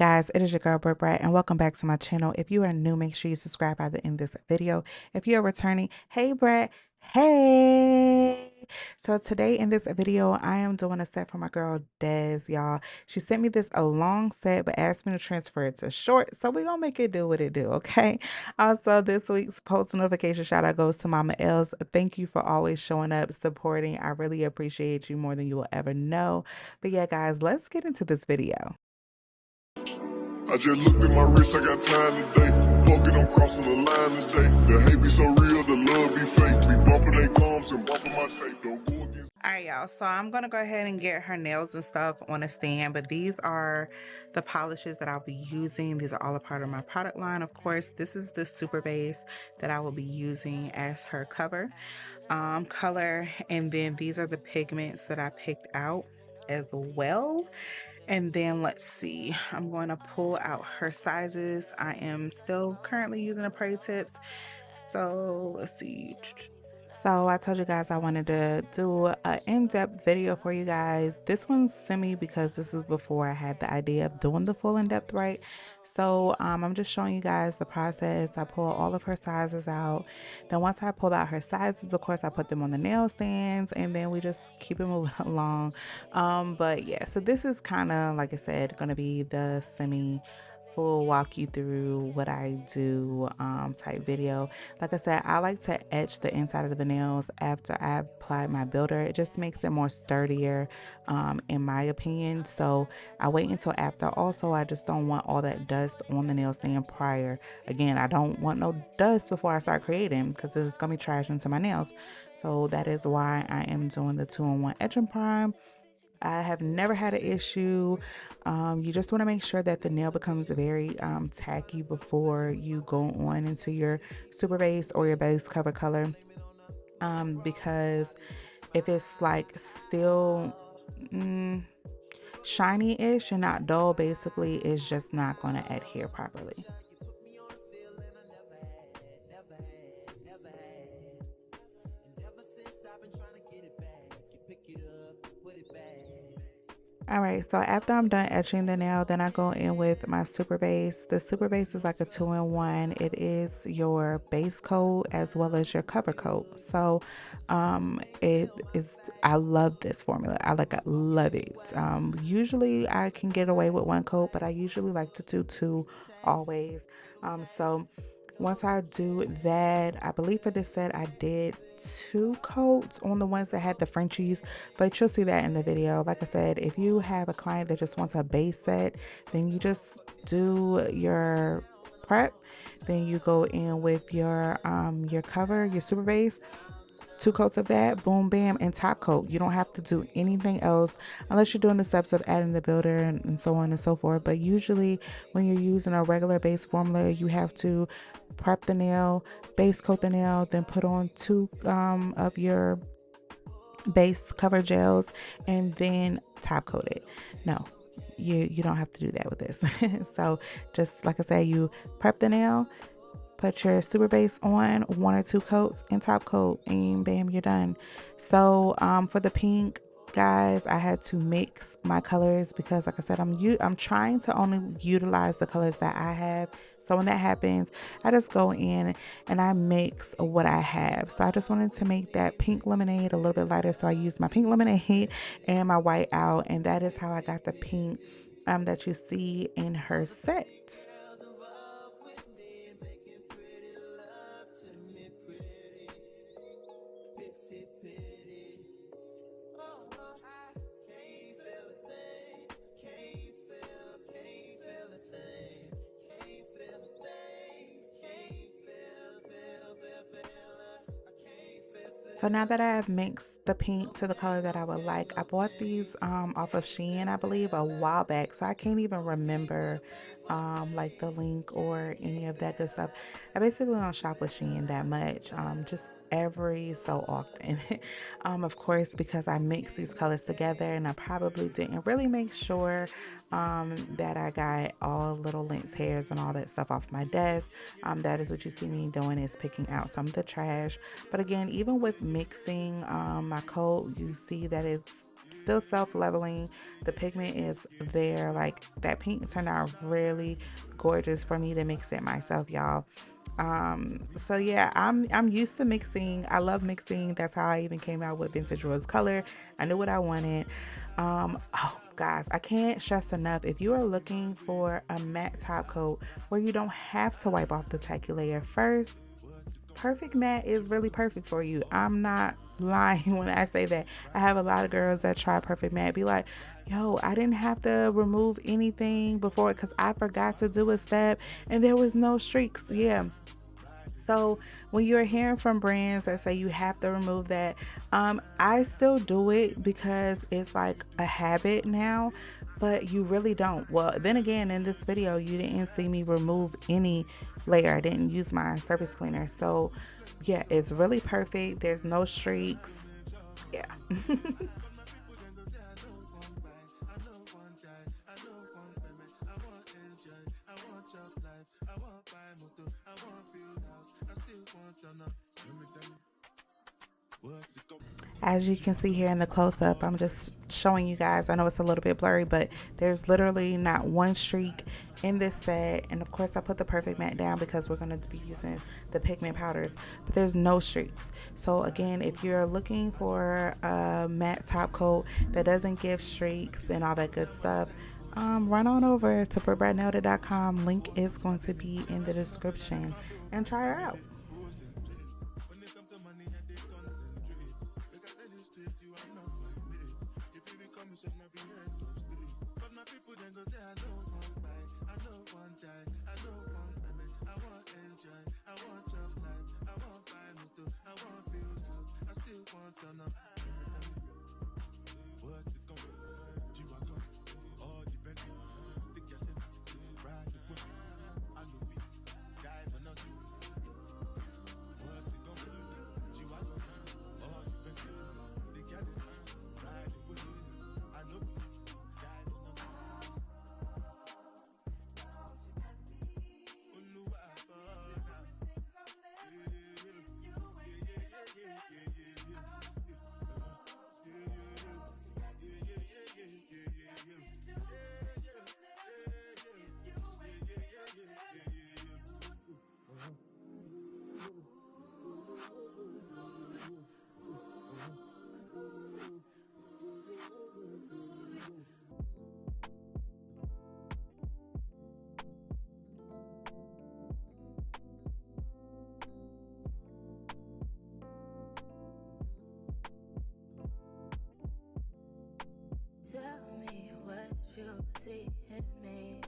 Guys, it is your girl Brat, and welcome back to my channel. If you are new, make sure you subscribe by the end of this video. If you are returning, hey Brat, hey. So today in this video, I am doing a set for my girl Des, y'all. She sent me this a long set, but asked me to transfer it to short. So we're gonna make it do what it do, okay? Also, this week's post notification shout out goes to Mama Els. Thank you for always showing up, supporting. I really appreciate you more than you will ever know. But yeah, guys, let's get into this video. I just looked at my wrist, I got time today. Fucking, I'm crossing the line today. The hate be so real, the love be fake. Be bumping they gums and bumping my tape. Don't go against. Alright, y'all, so I'm gonna go ahead and get her nails and stuff on a stand, but these are the polishes that I'll be using. These are all a part of my product line. Of course, this is the super base that I will be using as her cover color, and then these are the pigments that I picked out as well. And then let's see, I'm going to pull out her sizes. I am still currently using the Prey tips. So let's see. So I told you guys I wanted to do an in-depth video for you guys. This one's semi because this is before I had the idea of doing the full in-depth, right? So I'm just showing you guys the process. I pull all of her sizes out. Then once I pull out her sizes, of course, I put them on the nail stands, and then we just keep it moving along. But yeah, so this is kind of, like I said, going to be the semi full walk you through what I do type video. Like I said, I like to etch the inside of the nails after I apply my builder. It just makes it more sturdier in my opinion. So I wait until after. Also, I just don't want all that dust on the nail stand prior. Again, I don't want no dust before I start creating because this is going to be trash into my nails. So that is why I am doing the 2-in-1 etch and prime. I have never had an issue. You just want to make sure that the nail becomes very tacky before you go on into your super base or your base cover color. Because if it's like still shiny-ish and not dull, basically it's just not going to adhere properly. Alright, so after I'm done etching the nail, then I go in with my super base. The super base is like a 2-in-1. It is your base coat as well as your cover coat. So it is, I love this formula. I love it. Usually I can get away with one coat, but I usually like to do two always. So once I do that, I believe for this set I did 2 coats on the ones that had the Frenchies, but you'll see that in the video. Like I said, if you have a client that just wants a base set, then you just do your prep, then you go in with your cover, your super base, 2 coats of that, boom, bam, and top coat. You don't have to do anything else unless you're doing the steps of adding the builder and so on and so forth. But usually when you're using a regular base formula, you have to prep the nail, base coat the nail, then put on 2 of your base cover gels, and then top coat it. No, you don't have to do that with this. So just like I said, you prep the nail, put your super base on, 1 or 2 coats, and top coat, and bam, you're done. So for the pink, guys, I had to mix my colors because, like I said, I'm trying to only utilize the colors that I have. So when that happens, I just go in and I mix what I have. So I just wanted to make that pink lemonade a little bit lighter, so I used my pink lemonade and my white out, and that is how I got the pink that you see in her set. So now that I have mixed the pink to the color that I would like, I bought these off of Shein, I believe, a while back. So I can't even remember like the link or any of that good stuff. I basically don't shop with Shein that much, just every so often. Of course, because I mix these colors together, and I probably didn't really make sure that I got all little lint hairs and all that stuff off my desk. That is what you see me doing, is picking out some of the trash. But again, even with mixing my coat, you see that it's still self-leveling. The pigment is there. Like, that pink turned out really gorgeous for me to mix it myself, y'all. So yeah, I'm used to mixing. I love mixing. That's how I even came out with Vintage Rose Color. I knew what I wanted. Oh guys, I can't stress enough, if you are looking for a matte top coat where you don't have to wipe off the tacky layer first, Perfect Matte is really perfect for you. I'm not lying when I say that. I have a lot of girls that try Perfect Matte, be like, yo, I didn't have to remove anything before because I forgot to do a step and there was no streaks. Yeah. So when you're hearing from brands that say you have to remove that, I still do it because it's like a habit now, but you really don't. Well, then again, in this video, you didn't see me remove any layer. I didn't use my surface cleaner. So yeah, it's really perfect. There's no streaks. Yeah. As you can see here in the close-up, I'm just showing you guys. I know it's a little bit blurry, but there's literally not one streak in this set. And of course I put the Perfect Matte down because we're going to be using the pigment powders, but there's no streaks. So again, if you're looking for a matte top coat that doesn't give streaks and all that good stuff, run on over to bratnailed.com. Link is going to be in the description, and try her out. Tell me what you see in me.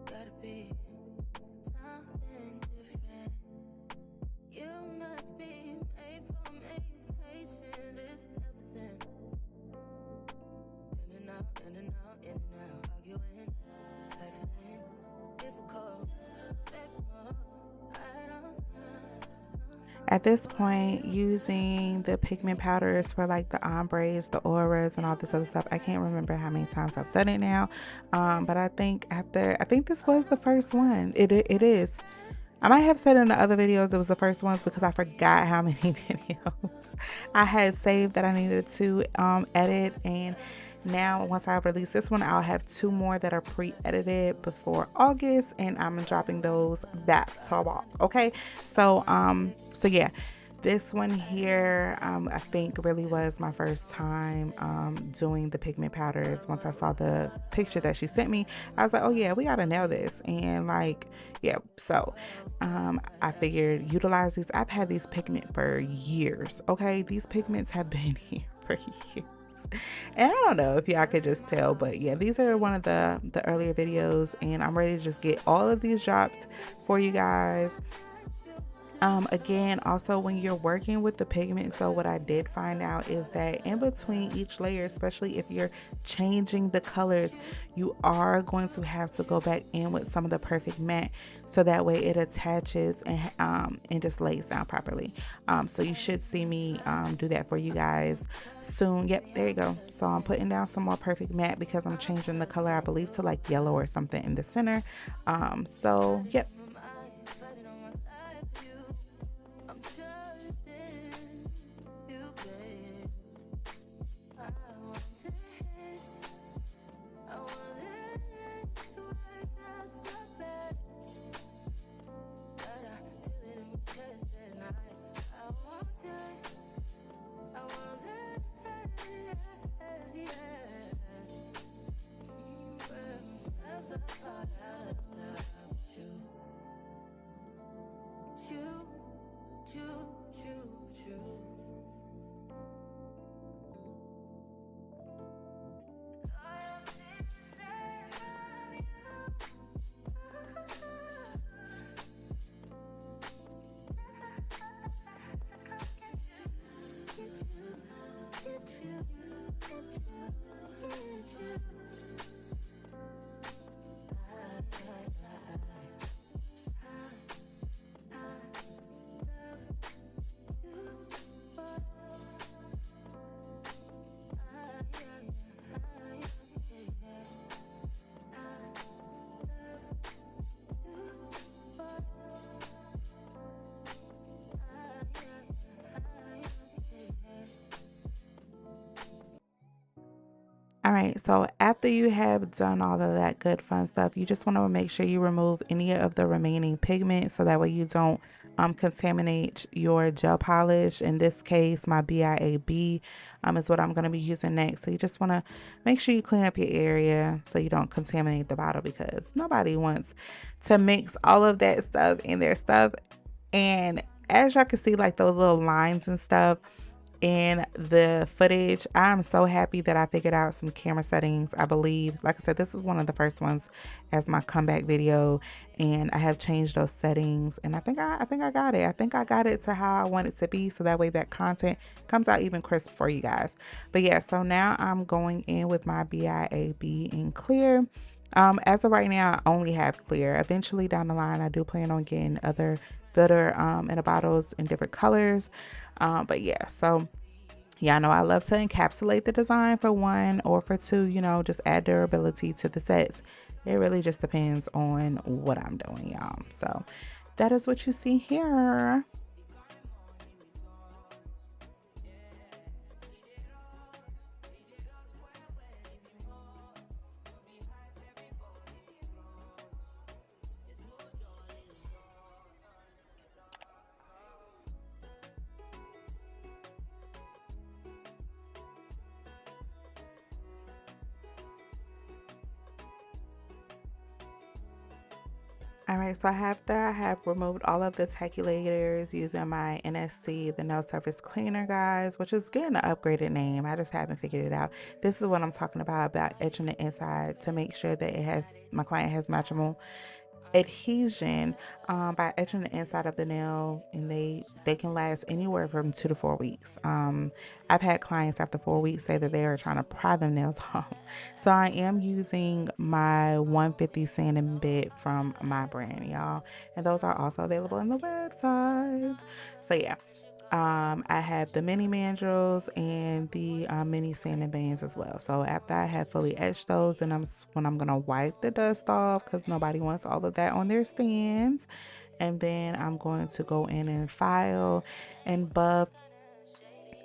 Gotta be something different. You must be made for me. Patience is everything. In and out, in and out, in and out. Arguing, trifling, difficult. Baby, I don't know. At this point, using the pigment powders for like the ombres, the auras, and all this other stuff, I can't remember how many times I've done it now, but I think this was the first one. It is. I might have said in the other videos it was the first ones because I forgot how many videos I had saved that I needed to edit. And now once I release this one, I'll have 2 more that are pre-edited before August, and I'm dropping those back to walk. Okay, so yeah, this one here, I think really was my first time doing the pigment powders. Once I saw the picture that she sent me, I was like, oh yeah, we gotta nail this. And like, yeah, so I figured utilize these. I've had these pigment for years. Okay, these pigments have been here for years. And I don't know if y'all could just tell, but yeah, these are one of the earlier videos, and I'm ready to just get all of these dropped for you guys. Again, also when you're working with the pigment, so what I did find out is that in between each layer, especially if you're changing the colors, you are going to have to go back in with some of the Perfect Matte so that way it attaches and just lays down properly. So you should see me do that for you guys soon. Yep, there you go. So I'm putting down some more Perfect Matte because I'm changing the color, I believe, to like yellow or something in the center. So yep. right, so after you have done all of that good fun stuff, you just want to make sure you remove any of the remaining pigment so that way you don't contaminate your gel polish. In this case, my BIAB is what I'm going to be using next. So you just want to make sure you clean up your area so you don't contaminate the bottle, because nobody wants to mix all of that stuff in their stuff. And as y'all can see, like those little lines and stuff in the footage, I'm so happy that I figured out some camera settings. I believe, like I said, this is one of the first ones as my comeback video, and I have changed those settings, and I think I got it. I think I got it to how I want it to be, so that way that content comes out even crisp for you guys. But yeah, so now I'm going in with my BIAB in clear. As of right now, I only have clear. Eventually down the line, I do plan on getting other glitter in the bottles in different colors. But yeah, so yeah, I know I love to encapsulate the design for one, or for two, you know, just add durability to the sets. It really just depends on what I'm doing, y'all. So that is what you see here. All right, so after I have removed all of the taculators using my NSC, the nail surface cleaner, guys, which is getting an upgraded name. I just haven't figured it out. This is what I'm talking about etching the inside to make sure that my client has matchable adhesion by etching the inside of the nail, and they can last anywhere from 2 to 4 weeks. I've had clients after 4 weeks say that they are trying to pry them nails off. So I am using my 150 sanding bit from my brand, y'all, and those are also available on the website. So yeah, I have the mini mandrels and the mini sanding bands as well. So after I have fully etched those, then when I'm gonna wipe the dust off, because nobody wants all of that on their stands. And then I'm going to go in and file and buff.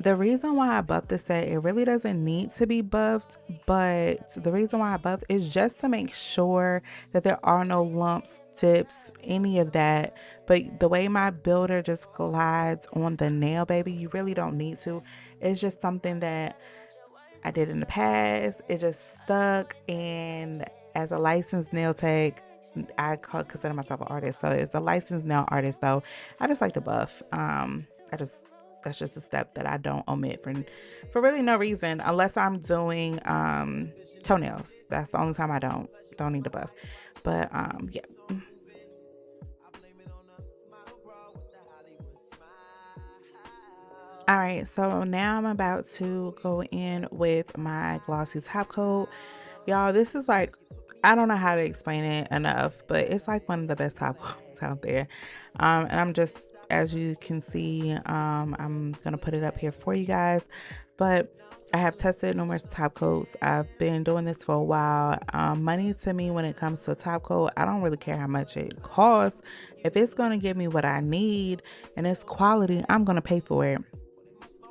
The reason why I buffed the set, it really doesn't need to be buffed, but the reason why I buff is just to make sure that there are no lumps, tips, any of that. But the way my builder just glides on the nail, baby, you really don't need to. It's just something that I did in the past. It just stuck, and as a licensed nail tech, consider myself an artist. So as a licensed nail artist, though, I just like to buff. I just That's just a step that I don't omit for really no reason, unless I'm doing toenails. That's the only time I don't need to buff. But yeah. All right, so now I'm about to go in with my glossy top coat. Y'all, this is like, I don't know how to explain it enough, but it's like one of the best top coats out there. And I'm just, as you can see, I'm gonna put it up here for you guys. But I have tested numerous top coats. I've been doing this for a while. Money to me, when it comes to a top coat, I don't really care how much it costs. If it's gonna give me what I need and it's quality, I'm gonna pay for it.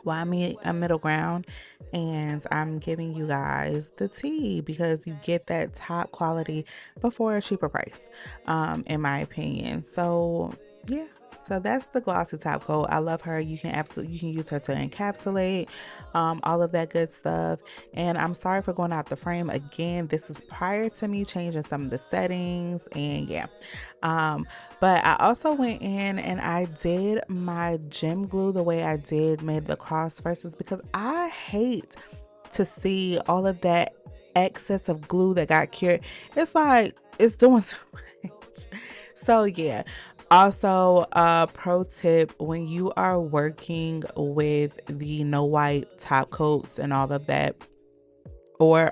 Well, I'm a middle ground, and I'm giving you guys the tea because you get that top quality before a cheaper price, in my opinion. So yeah, so that's the glossy top coat. I love her. You can use her to encapsulate all of that good stuff. And I'm sorry for going out the frame again. This is prior to me changing some of the settings, and yeah. But I also went in and I did my gem glue the way I made the cross verses, because I hate to see all of that excess of glue that got cured. It's like it's doing too much. So yeah. Also, pro tip, when you are working with the no white top coats and all of that, or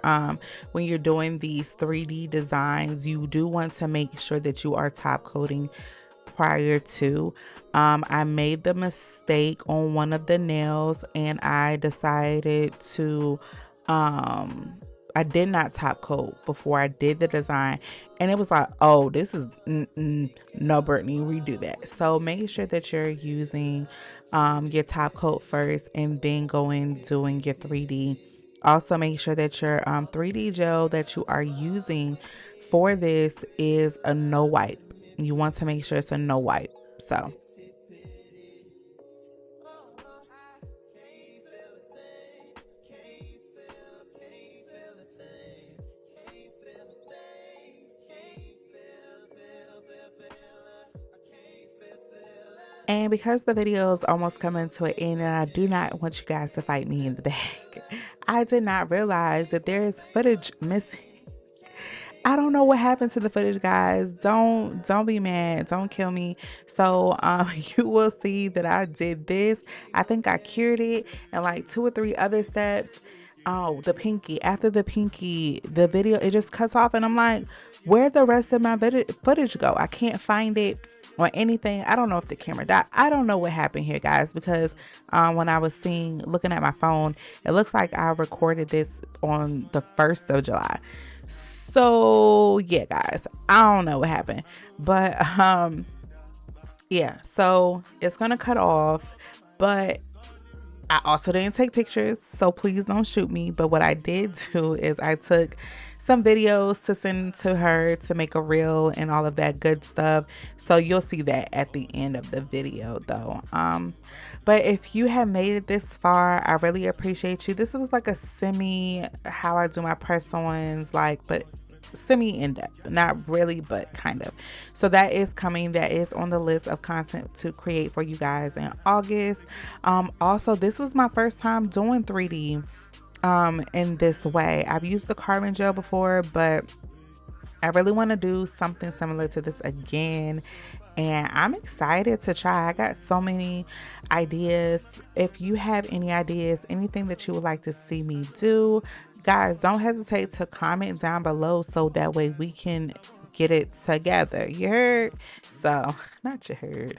when you're doing these 3D designs, you do want to make sure that you are top coating prior to. I made the mistake on one of the nails, and I decided to I did not top coat before I did the design, and it was like, oh, this is no, Brittany, redo that. So make sure that you're using your top coat first, and then doing your 3D Also, make sure that your 3D gel that you are using for this is a no wipe. You want to make sure it's a no wipe. So and because the video is almost coming to an end and I do not want you guys to fight me in the back, I did not realize that there is footage missing. I don't know what happened to the footage, guys. Don't be mad. Don't kill me. So you will see that I did this. I think I cured it and like 2 or 3 other steps. Oh, the pinky. After the pinky, the video it just cuts off, and I'm like, where'd the rest of my footage go? I can't find it or anything. I don't know if the camera died. I don't know what happened here, guys, because when I was looking at my phone, it looks like I recorded this on the 1st of July. So yeah, guys, I don't know what happened, but yeah, so it's gonna cut off, but I also didn't take pictures, so please don't shoot me. But what I did do is I took some videos to send to her to make a reel and all of that good stuff. So you'll see that at the end of the video though. But if you have made it this far, I really appreciate you. This was like a semi how I do my press-ons, like, but semi in-depth, not really, but kind of. So that is coming, that is on the list of content to create for you guys in August. Also, this was my first time doing 3D in this way. I've used the carbon gel before, but I really want to do something similar to this again, and I'm excited to try. I got so many ideas. If you have any ideas, anything that you would like to see me do, guys, don't hesitate to comment down below so that way we can get it together. You heard? So, not you heard.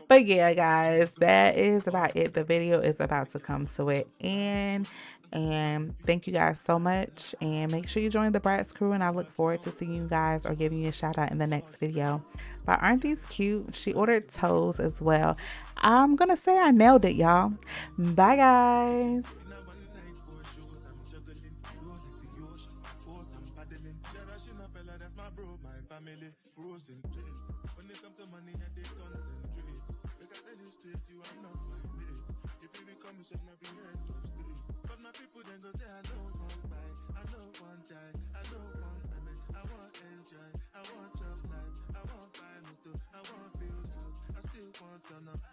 But yeah, guys, that is about it. The video is about to come to an end. And thank you guys so much. And make sure you join the Brats Crew. And I look forward to seeing you guys or giving you a shout out in the next video. But aren't these cute? She ordered toes as well. I'm going to say I nailed it, y'all. Bye, guys. When it comes to money, I did concentrate. Look at the streets, you are not my mate. If you become a should not be head of state. But my people then go say, I know one buy, I know one die, I know one payment. I want enjoy, I want job life, I want buy motor, I want build house, I still want to know.